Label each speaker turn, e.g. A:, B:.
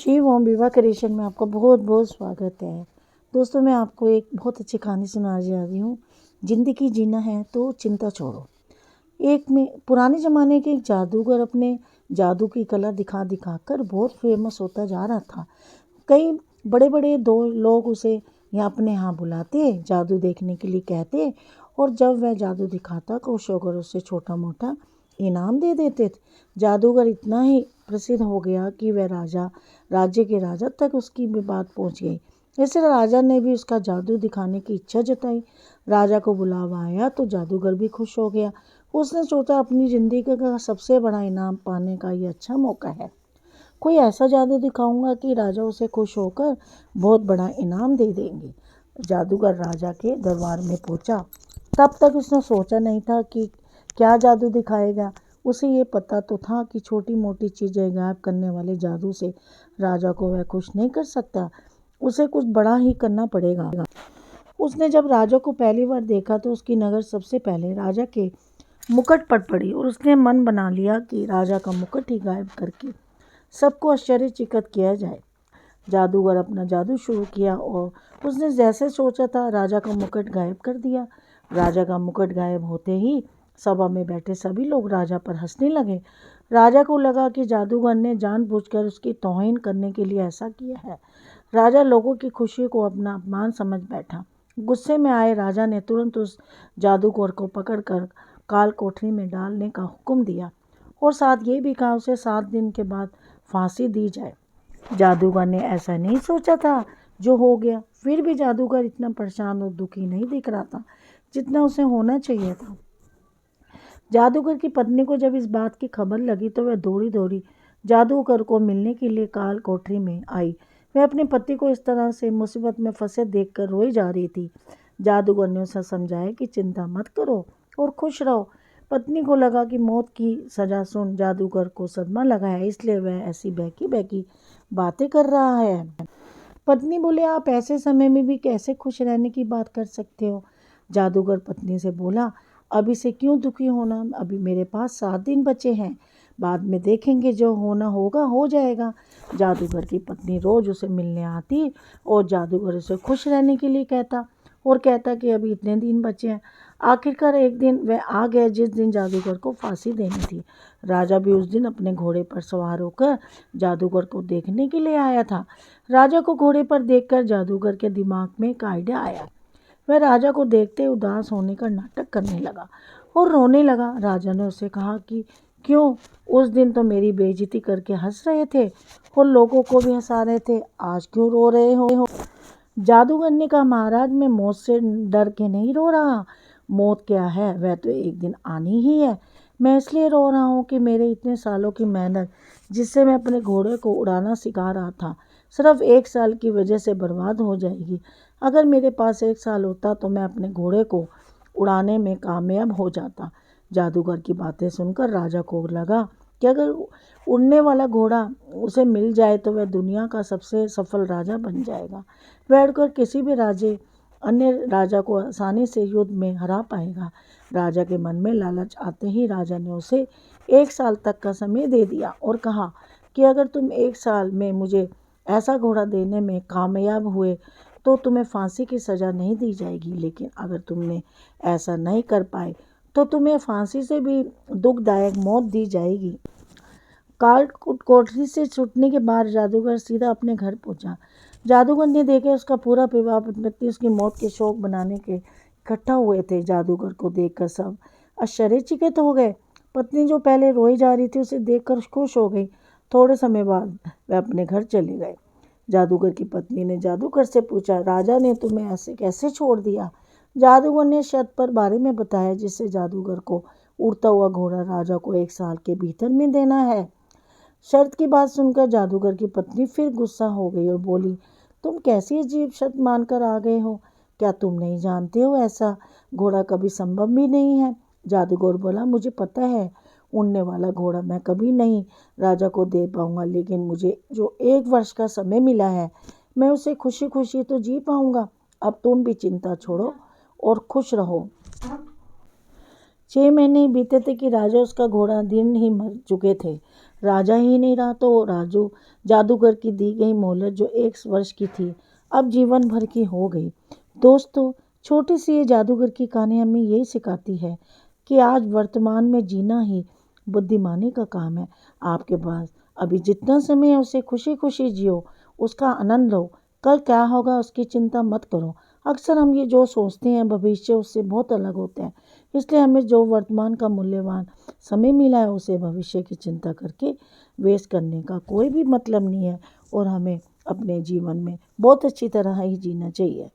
A: शिव ओम विवाह क्रिएशन में आपका बहुत बहुत स्वागत है। दोस्तों, मैं आपको एक बहुत अच्छी कहानी सुनाने जा रही हूँ। ज़िंदगी जीना है तो चिंता छोड़ो। एक में पुराने ज़माने के एक जादूगर अपने जादू की कला दिखा दिखा कर बहुत फेमस होता जा रहा था। कई बड़े बड़े दो लोग उसे यहाँ अपने यहाँ बुलाते, जादू देखने के लिए कहते, और जब वह जादू दिखाता खुश होकर उससे छोटा मोटा इनाम दे देते थे। जादूगर इतना ही प्रसिद्ध हो गया कि वह राज्य के राजा तक उसकी भी बात पहुंच गई। इसलिए राजा ने भी उसका जादू दिखाने की इच्छा जताई। राजा को बुलावा आया तो जादूगर भी खुश हो गया। उसने सोचा अपनी ज़िंदगी का सबसे बड़ा इनाम पाने का ये अच्छा मौका है। कोई ऐसा जादू दिखाऊंगा कि राजा उसे खुश होकर बहुत बड़ा इनाम दे देंगे। जादूगर राजा के दरबार में पहुंचा। तब तक उसने सोचा नहीं था कि क्या जादू दिखाएगा। उसे ये पता तो था कि छोटी मोटी चीज़ें गायब करने वाले जादू से राजा को वह खुश नहीं कर सकता। उसे कुछ बड़ा ही करना पड़ेगा। उसने जब राजा को पहली बार देखा तो उसकी नज़र सबसे पहले राजा के मुकुट पर पड़ी और उसने मन बना लिया कि राजा का मुकुट ही गायब करके सबको आश्चर्यचकित किया जाए। जादूगर अपना जादू शुरू किया और उसने जैसे सोचा था राजा का मुकुट गायब कर दिया। राजा का मुकुट गायब होते ही सभा में बैठे सभी लोग राजा पर हंसने लगे। राजा को लगा कि जादूगर ने जानबूझकर उसकी तौहीन करने के लिए ऐसा किया है। राजा लोगों की खुशी को अपना अपमान समझ बैठा। गुस्से में आए राजा ने तुरंत उस जादूगर को पकड़कर काल कोठरी में डालने का हुक्म दिया और साथ ये भी कहा उसे 7 दिन के बाद फांसी दी जाए। जादूगर ने ऐसा नहीं सोचा था जो हो गया। फिर भी जादूगर इतना परेशान और दुखी नहीं दिख रहा था जितना उसे होना चाहिए था। जादूगर की पत्नी को जब इस बात की खबर लगी तो वह दौड़ी दौड़ी जादूगर को मिलने के लिए काल कोठरी में आई। वह अपने पति को इस तरह से मुसीबत में फंसे देखकर रोई जा रही थी। जादूगर ने उसे समझाया कि चिंता मत करो और खुश रहो। पत्नी को लगा कि मौत की सज़ा सुन जादूगर को सदमा लगा है, इसलिए वह ऐसी बहकी बहकी बातें कर रहा है। पत्नी बोले, आप ऐसे समय में भी कैसे खुश रहने की बात कर सकते हो। जादूगर पत्नी से बोला, अभी से क्यों दुखी होना, अभी मेरे पास 7 दिन बचे हैं, बाद में देखेंगे, जो होना होगा हो जाएगा। जादूगर की पत्नी रोज़ उसे मिलने आती और जादूगर उसे खुश रहने के लिए कहता कि अभी इतने दिन बचे हैं। आखिरकार एक दिन वह आ गया जिस दिन जादूगर को फांसी देनी थी। राजा भी उस दिन अपने घोड़े पर सवार होकर जादूगर को देखने के लिए आया था। राजा को घोड़े पर देखकर जादूगर के दिमाग में एक आइडिया आया। वह राजा को देखते उदास होने का नाटक करने लगा और रोने लगा। राजा ने उसे कहा कि क्यों, उस दिन तो मेरी बेइज्जती करके हंस रहे थे और लोगों को भी हंसा रहे थे, आज क्यों रो रहे हो। जादूगर ने कहा, महाराज, मैं मौत से डर के नहीं रो रहा। मौत क्या है, वह तो एक दिन आनी ही है। मैं इसलिए रो रहा हूँ कि मेरे इतने सालों की मेहनत जिससे मैं अपने घोड़े को उड़ाना सिखा रहा था सिर्फ 1 साल की वजह से बर्बाद हो जाएगी। अगर मेरे पास 1 साल होता तो मैं अपने घोड़े को उड़ाने में कामयाब हो जाता। जादूगर की बातें सुनकर राजा को लगा कि अगर उड़ने वाला घोड़ा उसे मिल जाए तो वह दुनिया का सबसे सफल राजा बन जाएगा। बैठकर किसी भी अन्य राजा को आसानी से युद्ध में हरा पाएगा। राजा के मन में लालच आते ही राजा ने उसे 1 साल तक का समय दे दिया और कहा कि अगर तुम 1 साल में मुझे ऐसा घोड़ा देने में कामयाब हुए तो तुम्हें फांसी की सज़ा नहीं दी जाएगी, लेकिन अगर तुमने ऐसा नहीं कर पाए तो तुम्हें फांसी से भी दुखदायक मौत दी जाएगी। काल कोठरी से छूटने के बाद जादूगर सीधा अपने घर पहुंचा। जादूगर ने देखा उसका पूरा परिवार पत्नी उसकी मौत के शोक बनाने के इकट्ठा हुए थे। जादूगर को देखकर सब आश्चर्यचकित हो गए। पत्नी जो पहले रोई जा रही थी उसे देखकर खुश हो गई। थोड़े समय बाद वह अपने घर चले गए। जादूगर की पत्नी ने जादूगर से पूछा, राजा ने तुम्हें ऐसे कैसे छोड़ दिया। जादूगर ने शर्त पर बारे में बताया जिससे जादूगर को उड़ता हुआ घोड़ा राजा को 1 साल के भीतर में देना है। शर्त की बात सुनकर जादूगर की पत्नी फिर गुस्सा हो गई और बोली, तुम कैसी अजीब शर्त मानकर आ गए हो। क्या तुम नहीं जानते हो ऐसा घोड़ा कभी संभव भी नहीं है। जादूगर बोला, मुझे पता है उड़ने वाला घोड़ा मैं कभी नहीं राजा को दे पाऊंगा, लेकिन मुझे जो 1 वर्ष का समय मिला है मैं उसे खुशी खुशी तो जी पाऊंगा। अब तुम भी चिंता छोड़ो और खुश रहो। 6 महीने ही बीते थे कि राजा उसका घोड़ा दिन ही मर चुके थे। राजा ही नहीं रहा तो राजू जादूगर की दी गई मोहलत जो 1 वर्ष की थी अब जीवन भर की हो गई। दोस्तों, छोटी सी ये जादूगर की कहानी हमें यही सिखाती है कि आज वर्तमान में जीना ही बुद्धिमानी का काम है। आपके पास अभी जितना समय है उसे खुशी खुशी जियो, उसका आनंद लो। कल क्या होगा उसकी चिंता मत करो। अक्सर हम ये जो सोचते हैं भविष्य उससे बहुत अलग होते हैं, इसलिए हमें जो वर्तमान का मूल्यवान समय मिला है उसे भविष्य की चिंता करके वेस्ट करने का कोई भी मतलब नहीं है और हमें अपने जीवन में बहुत अच्छी तरह ही जीना चाहिए।